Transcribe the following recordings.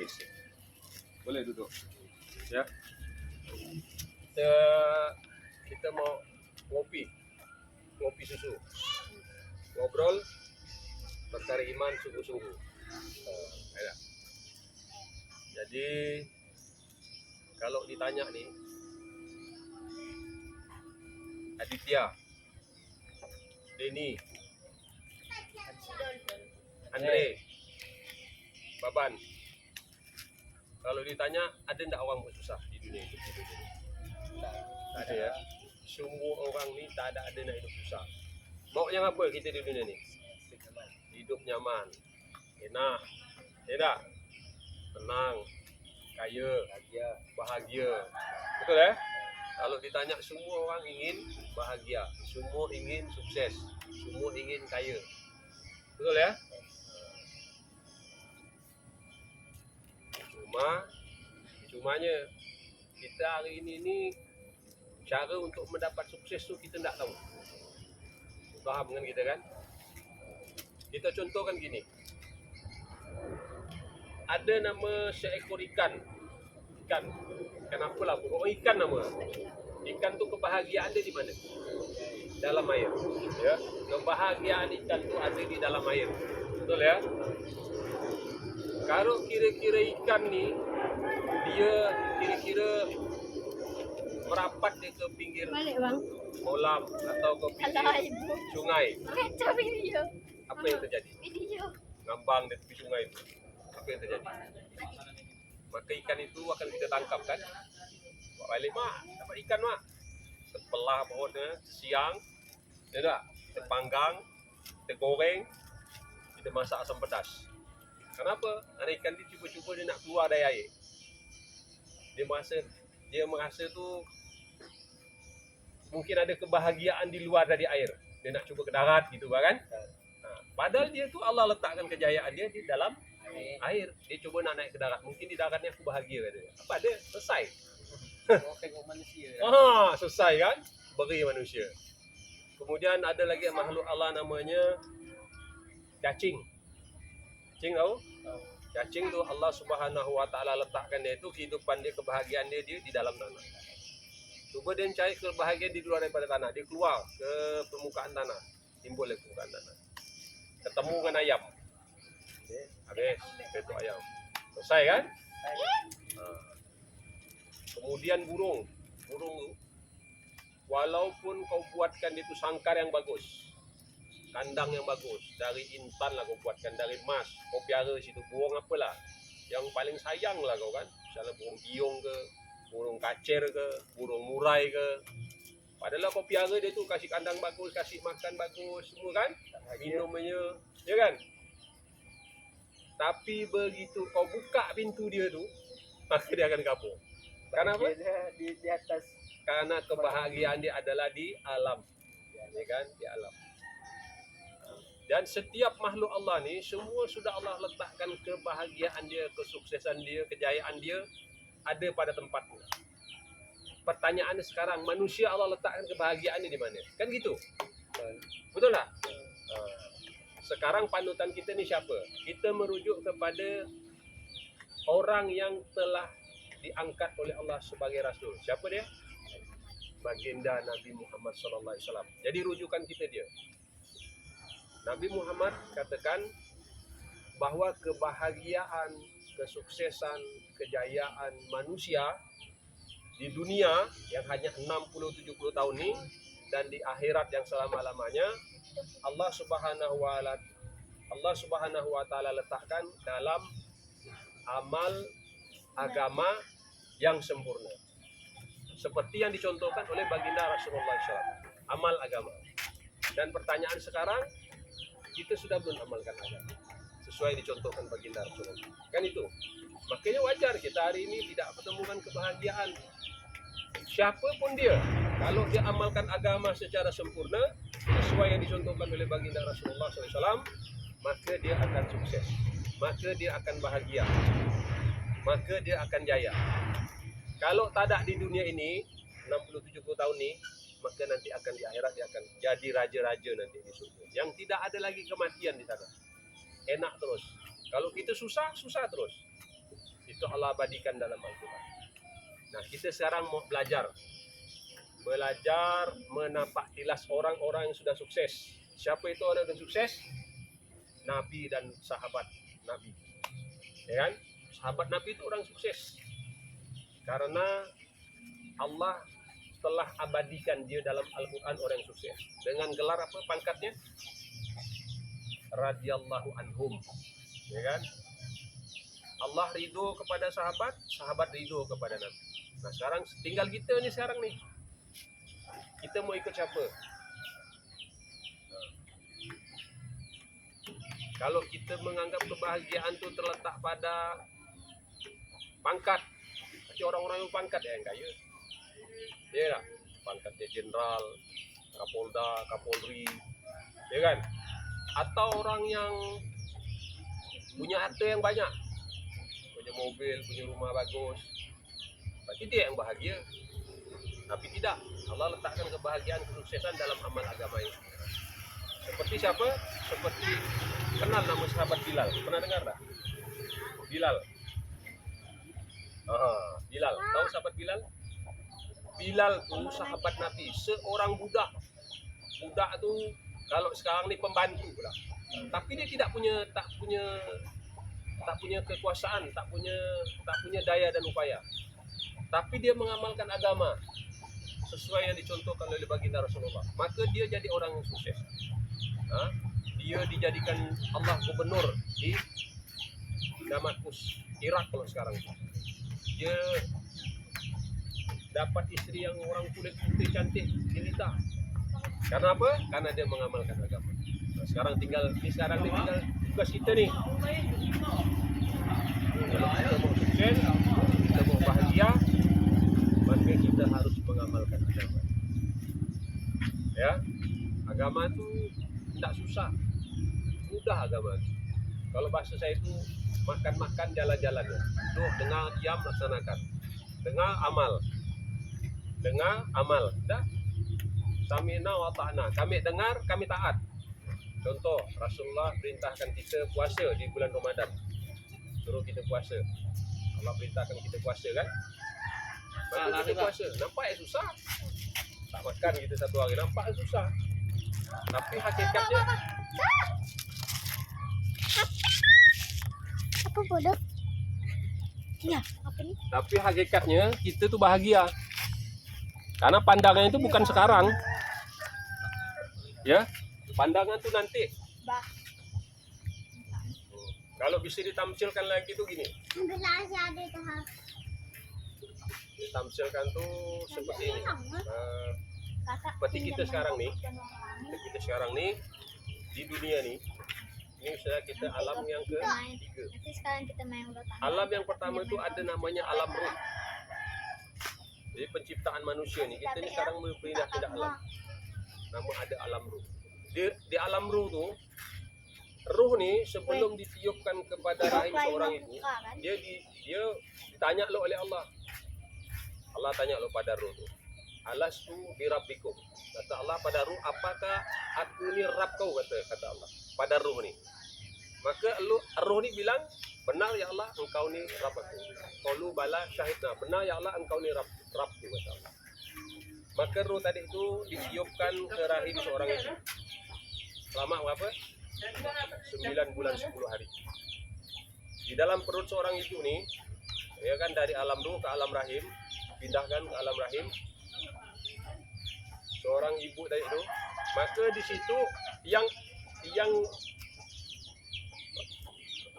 fisik. Boleh duduk. Ya. Kita mau ngopi susu. Ngobrol perkara iman sungguh-sungguh. Ya. Jadi kalau ditanya nih, Aditya, Denny, Andre, Baban, kalau ditanya ada enggak orang susah di dunia itu? Tak ada ya. Semua orang ni tak ada nak hidup susah. Maunya apa kita di dunia ni? Hidup nyaman, enak, tidak, tenang, kaya, bahagia. Betul ya? Kalau ditanya, semua orang ingin bahagia, semua ingin sukses, semua ingin kaya. Betul ya? Cumanya kita hari ini cara untuk mendapat sukses tu kita tak tahu. Faham dengan kita kan? Kita contohkan gini. Ada nama seekor ikan. Kenapa lah? Pokoknya ikan nama. Ikan tu kebahagiaan dia di mana? Dalam air. Ya. Kebahagiaan ikan tu ada di dalam air. Betul ya? Kalau kira-kira ikan ni dia kira-kira merapat dia ke pinggir kolam atau ke pinggir sungai, apa yang terjadi? Ngambang di tepi sungai itu, apa yang terjadi? Maka ikan itu akan kita tangkap kan? Bawa balik mak, dapat ikan mak. Kita belah perutnya siang, tidak? Kita panggang, kita goreng, kita masak asam pedas. Kenapa? Karena ikan itu cuba-cuba dia nak keluar dari air. Dia merasa tu mungkin ada kebahagiaan di luar dari air. Dia nak cuba ke darat gitu kan? Padahal dia tu Allah letakkan kejayaan dia di dalam air. Dia cuba nak naik ke darat. Mungkin di darat ni aku bahagia katanya. Apa dia? Selesai. Tengok manusia. Selesai kan? Beri manusia. Kemudian ada lagi makhluk Allah namanya cacing. Cacing tahu? Cacing tu Allah Subhanahu Wa Taala letakkan dia tu kehidupan dia, kebahagiaan dia di dalam tanah. Cuba dia cari kebahagiaan di luar daripada tanah, dia keluar ke permukaan tanah, timbul ke permukaan tanah. Ketemu dengan ayam. Okay. Habis itu ayam. Selesai kan? Kemudian burung tu walaupun kau buatkan dia tu sangkar yang bagus, kandang yang bagus, dari intan lah kau buatkan, dari emas kau piara situ, burung apalah yang paling sayang lah kau kan, misalnya burung biong ke, burung kacir ke, burung murai ke, padahal kau piara dia tu, kasih kandang bagus, kasih makan bagus, semua kan, minumnya, ya kan? Tapi begitu kau buka pintu dia tu, maka dia akan kabur. Kenapa? Di atas. Karena kebahagiaan dia adalah di alam, ya kan? Di alam. Dan setiap makhluk Allah ni semua sudah Allah letakkan kebahagiaan dia, kesuksesan dia, kejayaan dia ada pada tempatnya. Pertanyaannya sekarang, manusia Allah letakkan kebahagiaannya di mana? Kan gitu. Betul tak? Sekarang panutan kita ni siapa? Kita merujuk kepada orang yang telah diangkat oleh Allah sebagai rasul. Siapa dia? Baginda Nabi Muhammad SAW. Jadi rujukan kita dia. Nabi Muhammad katakan bahawa kebahagiaan, kesuksesan, kejayaan manusia di dunia yang hanya 60-70 tahun ini dan di akhirat yang selama-lamanya Allah Subhanahu wa taala letakkan dalam amal agama yang sempurna. Seperti yang dicontohkan oleh baginda Rasulullah SAW. Amal agama. Dan pertanyaan sekarang, kita sudah belum amalkan agama sesuai dicontohkan baginda Rasulullah. Kan itu. Makanya wajar kita hari ini tidak menemukan kebahagiaan. Siapapun dia, kalau dia amalkan agama secara sempurna sesuai yang dicontohkan oleh baginda Rasulullah SAW, maka dia akan sukses, maka dia akan bahagia, maka dia akan jaya. Kalau tak ada di dunia ini 60-70 tahun ini, maka nanti akan di akhirat dia akan jadi raja-raja nanti di surga. Yang tidak ada lagi kematian di sana. Enak terus. Kalau kita susah, susah terus. itu Allah abadikan dalam Al-Quran. Nah, kita sekarang mau belajar menapak tilas orang-orang yang sudah sukses. Siapa itu orang yang sukses? Nabi dan sahabat Nabi. Ya kan? Sahabat Nabi itu orang sukses. Karena Allah telah abadikan dia dalam Al-Quran orang yang sukses. Dengan gelar apa pangkatnya? Radhiyallahu anhum. Ya kan? Allah ridho kepada sahabat, sahabat ridho kepada Nabi. Nah, sekarang tinggal kita nih sekarang nih. Kita mau ikut siapa? Kalau kita menganggap kebahagiaan itu terletak pada pangkat, berarti orang-orang yang pangkat yang kaya. Ya lah, pangkatnya jenderal, kapolda, kapolri, ya kan? Atau orang yang punya harta yang banyak, punya mobil, punya rumah bagus, berarti dia yang bahagia. Tapi tidak, Allah letakkan kebahagiaan, kesuksesan dalam amal agama ini. Seperti siapa? Seperti kenal nama sahabat Bilal. Pernah dengar tak? Bilal. Bilal. Tahu sahabat Bilal? Bilal tu sahabat Nabi, seorang budak. Budak tu kalau sekarang ni pembantu pula. Tapi dia tak punya kekuasaan, tak punya daya dan upaya. Tapi dia mengamalkan agama sesuai yang dicontohkan oleh baginda Rasulullah. Maka dia jadi orang yang sukses. Dia dijadikan Allah gubernur di Damaskus, Irak kalau sekarang. Dia dapat istri yang orang kulit putih cantik, jelita. Karena apa? Karena dia mengamalkan agama. Nah, sekarang tinggal tugas kita nih. Kalau kita mau sukses, kita mau bahagia, maka kita harus mengamalkan agama. Ya, agama itu tidak susah, mudah agama itu. Kalau bahasa saya itu makan-makan jalan-jalan. Duduk, dengar, diam, laksanakan. Dengar, amal. Dengar, amal. Dah. Sami'na wa ta'na. Kami dengar, kami taat. Contoh, Rasulullah perintahkan kita puasa di bulan Ramadan. Suruh kita puasa. Allah perintahkan kita puasa kan? Maka kita puasa. Nampak susah. Tak makan kita satu hari. Nampak susah. Tapi hakikatnya apa bodoh? Ya, apa nih? Tapi hakikatnya kita tuh bahagia. Karena pandangan itu bukan sekarang. Ya, pandangan tuh nanti. Bah. Kalau bisa ditamsilkan lagi tuh gini. Ditamsilkan tuh seperti ini. Seperti kita sekarang nih. Kita sekarang nih di dunia nih. Ini sudah kita alam yang ketiga. Nanti sekarang kita main bola tangan. Alam yang pertama itu ada namanya alam ruh. Jadi penciptaan manusia nih, kita ini sekarang berpindah ke alam. Nama ada alam ruh. Di alam ruh tuh, ruh nih sebelum ditiupkan kepada rahim seorang ibu, dia ditanya lo oleh Allah. Allah tanya lo pada ruh tuh. Alastu birabbikum. Kata Allah pada ruh, apakah aku ni Rabb kau, kata Allah pada ruh nih. Maka ruh ni bilang, benar ya Allah, engkau ni Rabb aku. Qalu bala syahidna. Benar ya Allah, engkau ni Rabbku, kata Allah. Maka ruh tadi itu ditiupkan ke rahim seorang ibu. Selama berapa? 9 bulan 10 hari. Di dalam perut seorang ibu nih, ya kan, dari alam ruh ke alam rahim, pindahkan ke alam rahim. Seorang ibu tadi itu, maka di situ yang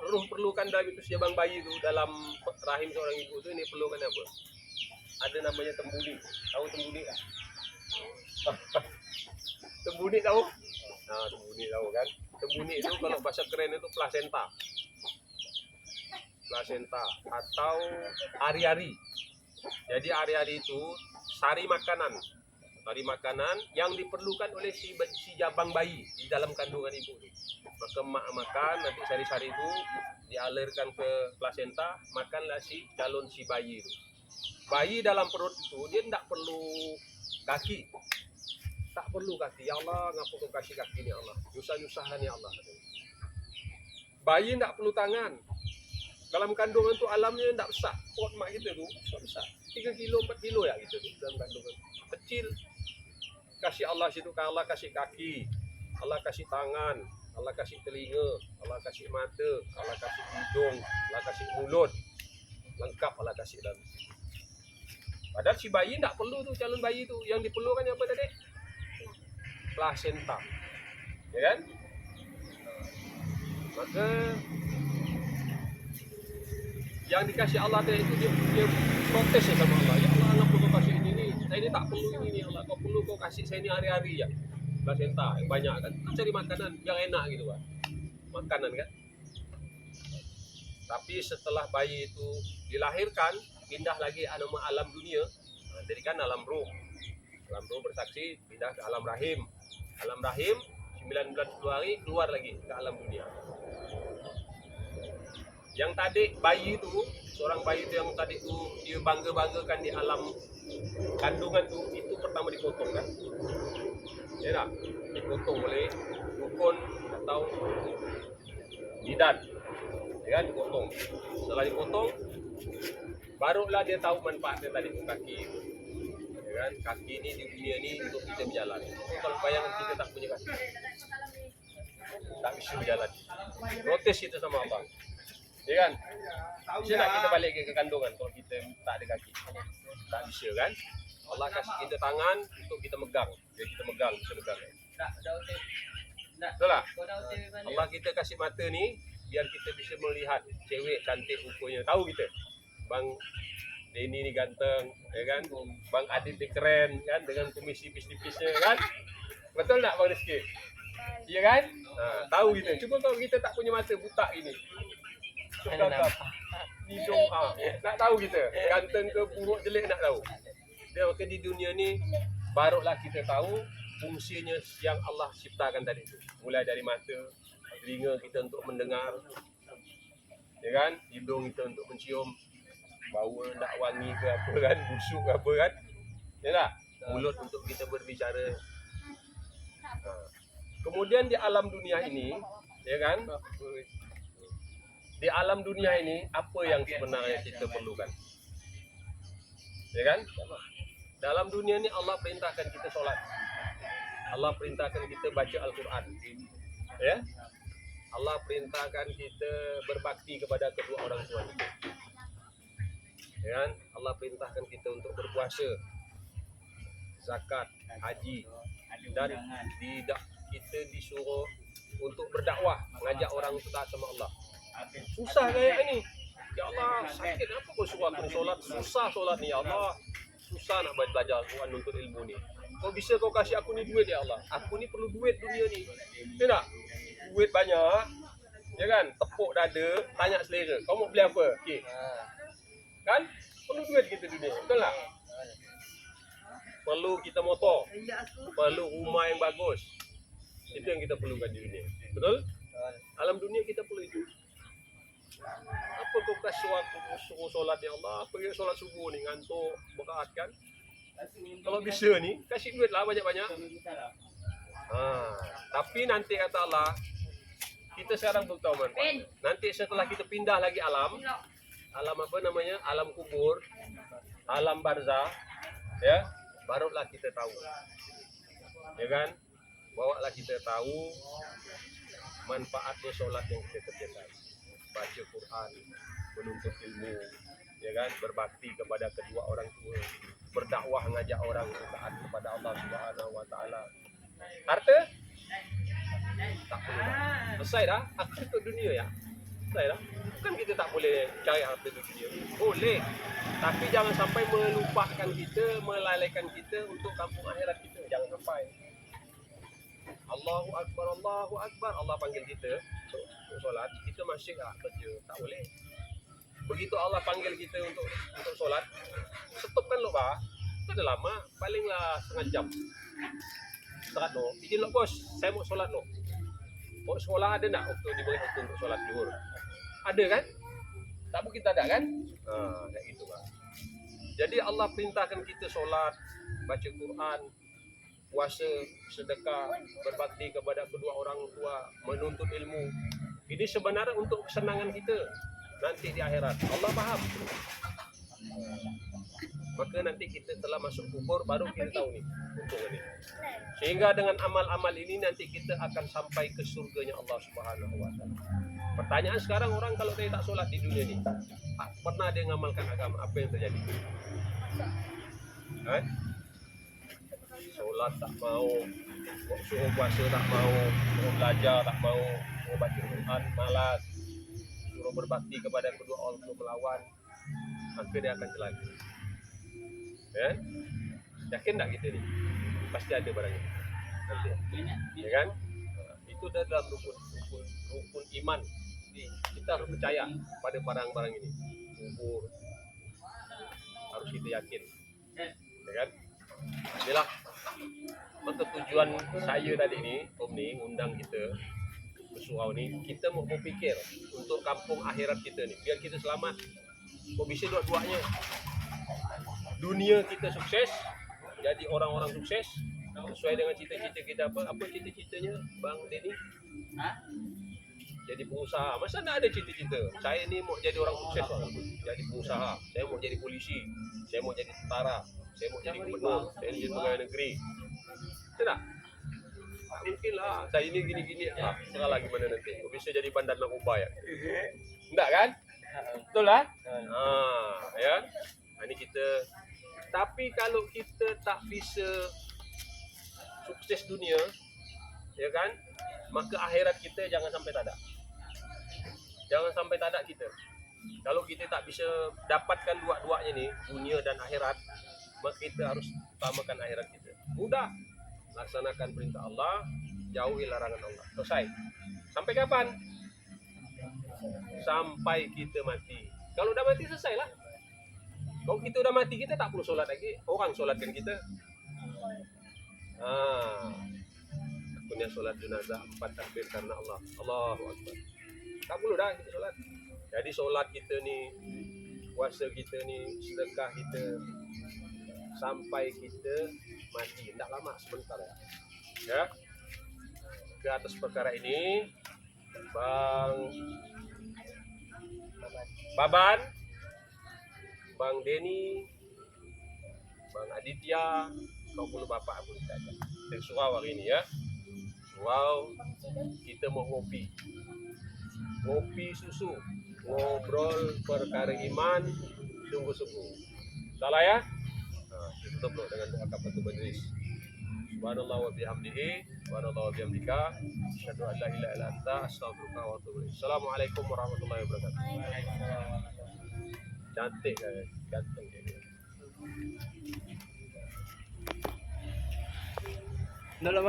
ruh perlukan dalam itu sejabang bayi itu, dalam rahim seorang ibu itu, ini perlukan apa? Ada namanya tembudi. Tahu tembudi kan? Tembudi tahu? Nah, tembudi tahu kan? Tembudi itu kalau bahasa keren itu plasenta. Plasenta atau ari-ari. Jadi ari-ari itu sari makanan yang diperlukan oleh si jabang bayi di dalam kandungan ibu itu. Maka mak makan, nanti sari-sari itu dialirkan ke plasenta, makanlah si calon si bayi itu. Bayi dalam perut itu dia tidak perlu kaki, tak perlu kaki. Ya Allah, ngapa kau kasih kaki ni Allah? Nyusah-nyusahan ya Allah. Bayi tidak perlu tangan, Dalam kandungan tu alamnya tak besar. Pot mak kita tu tak besar. 3 kilo, 4 kilo ya kita tu dalam kandungan. Kecil. Kasih Allah situ, Allah kasih kaki, Allah kasih tangan, Allah kasih telinga, Allah kasih mata, Allah kasih hidung, Allah kasih mulut. Lengkap Allah kasih dalam situ. Padahal si bayi tak perlu tu, calon bayi tu. Yang diperlukan apa tadi? Plasenta. Ya kan? Maka yang dikasih Allah tadi itu dia protes ya sama Allah. Ya Allah, kenapa kau kasih ini ni? Saya ni tak perlu ini ni Allah. Kau perlu kau kasih saya ni hari-hari ya. Plasenta yang banyak kan. Kau cari makanan yang enak gitu kan. Makanan kan. Tapi setelah bayi itu dilahirkan, pindah lagi nama alam dunia. Jadi kan alam roh. Alam roh bersaksi pindah ke alam rahim. Alam rahim 9 bulan 10 hari keluar lagi ke alam dunia. Yang tadi bayi itu, seorang bayi itu yang tadi itu dia bangga-banggakan di alam kandungan itu pertama dipotong kan. Ya tak? Dipotong oleh dukun atau bidan. Ya kan, dipotong. Setelah dipotong, barulah dia tahu manfaatnya tadi kaki. Ya kan, kaki ini di dunia ini untuk kita berjalan. Kalau bayangkan kita tak punya kaki, tak bisa berjalan. Protes kita sama Allah. Ya kan? Bisa tak kita balik ke kandungan kalau kita tak ada kaki? Tak bisa kan? Allah kasih kita tangan untuk kita megang. Jadi kita megang, bisa megang. Betul tak? Allah kita kasih mata ni biar kita bisa melihat cewek cantik rupanya. Tahu kita, Bang Denny ni ganteng, ya kan? Bang Adit ni keren kan dengan kumis tipis-tipisnya kan? Betul tak Bang Rizky? Iya kan? Tahu kita. Cuba kalau kita tak punya mata buta ini. Hidung nak tahu kita ganteng ke buruk jelek nak tahu. Dia maka di dunia ni barulah kita tahu fungsinya yang Allah ciptakan tadi itu. Mulai dari mata, telinga kita untuk mendengar, ya kan? Hidung kita untuk mencium, bau nak wangi ke apa kan, busuk ke apa kan, ya tak? Mulut untuk kita berbicara. Kemudian di alam dunia ini, ya kan? Di alam dunia ini apa yang sebenarnya kita perlukan? Ya kan? Dalam dunia ini Allah perintahkan kita solat. Allah perintahkan kita baca Al-Quran. Ya? Allah perintahkan kita berbakti kepada kedua orang tua kita. Ya kan? Allah perintahkan kita untuk berpuasa, zakat, haji, dan kita disuruh untuk berdakwah, mengajak orang untuk taat sama Allah. Susah kayak ini. Ya Allah, sakit apa kau suruh aku solat? Susah solat ni ya Allah. Susah nak belajar Al-Quran untuk ilmu ni. Kau bisa kau kasih aku ni duit ya Allah. Aku ni perlu duit dunia ni. Ya tak? Duit banyak. Ya kan? Tepuk dada, tanya selera. Kau mau beli apa? Okey. Kan? Perlu duit kita dunia. Betul tak? Perlu kita motor. Perlu rumah yang bagus. Itu yang kita perlukan di dunia. Betul? Alam dunia kita perlu itu. Apa kau kasih aku suruh solat ya Allah? Pergi solat subuh ni ngantuk, berat kan? Kalau bisa ni, kasih duit lah banyak-banyak. Tapi nanti kata Allah, kita sekarang belum tahu manfaat. Nanti setelah kita pindah lagi alam apa namanya? Alam kubur, alam barzah, ya, barulah kita tahu. Ya kan? Bawalah kita tahu manfaatnya solat yang kita kerjakan. Baca Quran, menuntut ilmu, ya kan, berbakti kepada kedua orang tua, berdakwah mengajak orang taat kepada Allah Subhanahu wa taala. Harta? Tak perlu dah. Selesai dah. Harta untuk dunia ya. Selesai dah. Bukan kita tak boleh cari harta untuk dunia. Boleh. Tapi jangan sampai melupakan kita, melalaikan kita untuk kampung akhirat kita. Jangan sampai. Allahu Akbar, Allahu Akbar. Allah panggil kita untuk solat, kita masih kerja. Tak boleh. Begitu Allah panggil kita untuk solat, stopkan lo bah. Itu dah lama, palinglah setengah jam. Serat lo. Izin lo bos, saya mau solat lo. Mau sekolah ada nak waktu diberi waktu untuk solat zuhur? Ada kan? Tak mungkin tak ada kan? Kayak gitu bah. Jadi Allah perintahkan kita solat, baca Quran, puasa, sedekah, berbakti kepada kedua orang tua, menuntut ilmu. Ini sebenarnya untuk kesenangan kita. nanti di akhirat. Allah paham. Maka nanti kita telah masuk kubur baru kita tahu nih untung ini. Sehingga dengan amal-amal ini nanti kita akan sampai ke surganya Allah Subhanahu wa taala. Pertanyaan sekarang orang kalau dia tak solat di dunia ni, tak pernah dia ngamalkan agama, apa yang terjadi? Solat tak mau, suruh puasa tak mau, suruh belajar tak mau, suruh baca Quran malas, suruh berbakti kepada kedua orang tua melawan, maka dia akan celaka. Ya? Yakin tak kita ni? Pasti ada barang ini. Nanti. Ya kan? Itu dah dalam rukun iman. Kita harus percaya pada barang-barang ini. Kubur. Harus kita yakin. Ya kan? Inilah. Maka tujuan saya tadi ni, Om ni, undang kita bersurau ni, kita mau berfikir untuk kampung akhirat kita ni. Biar kita selamat. Kau bisa dua-duanya. Dunia kita sukses, jadi orang-orang sukses sesuai dengan cita-cita kita apa? Apa cita-citanya Bang Denny? Jadi pengusaha. Masa nak ada cita-cita? Saya ni mau jadi orang sukses, jadi pengusaha. Saya mau jadi polisi. Saya mau jadi tentara. Saya mau jadi gubernur. Saya jadi pegawai negeri. Betul tak? Tak mungkin lah. Saya ini gini-gini. Serah lagi mana nanti. Bisa jadi bandar narkoba ya? Enggak kan? Betul lah? Ya. Ini kita. Tapi kalau kita tak bisa sukses dunia, ya kan, maka akhirat kita jangan sampai tak ada. Jangan sampai tak ada kita. Kalau kita tak bisa dapatkan dua-duanya ni, dunia dan akhirat, maka kita harus utamakan akhirat kita. Mudah. Laksanakan perintah Allah, jauhi larangan Allah. Selesai. Sampai kapan? Sampai kita mati. Kalau dah mati, selesailah. Kalau kita udah mati, kita tak perlu solat lagi. Orang solatkan kita. Punya solat jenazah 4 takbir karena Allah. Allahu Akbar. Tak perlu dah kita solat. Jadi solat kita ni, puasa kita ni, sedekah kita sampai kita mati. Tak lama, sebentar ya. Ya. Ke atas perkara ini, Bang Baban, Bang Denny, Bang Aditya, kau pula bapak pun tak ada. Kita surau hari ini ya. Surau, kita mau ngopi. Ngopi susu. Ngobrol perkara iman, sungguh-sungguh. Salah ya? Kita tutup dengan doa kafaratul majlis. Subhanallah wa bihamdihi, subhanallah wa bihamdika, asyhadu an la ilaha illa anta, astaghfiruka wa atubu ilaik. Assalamualaikum warahmatullahi wabarakatuh. Cantik kan? Ganteng dia. Dah lama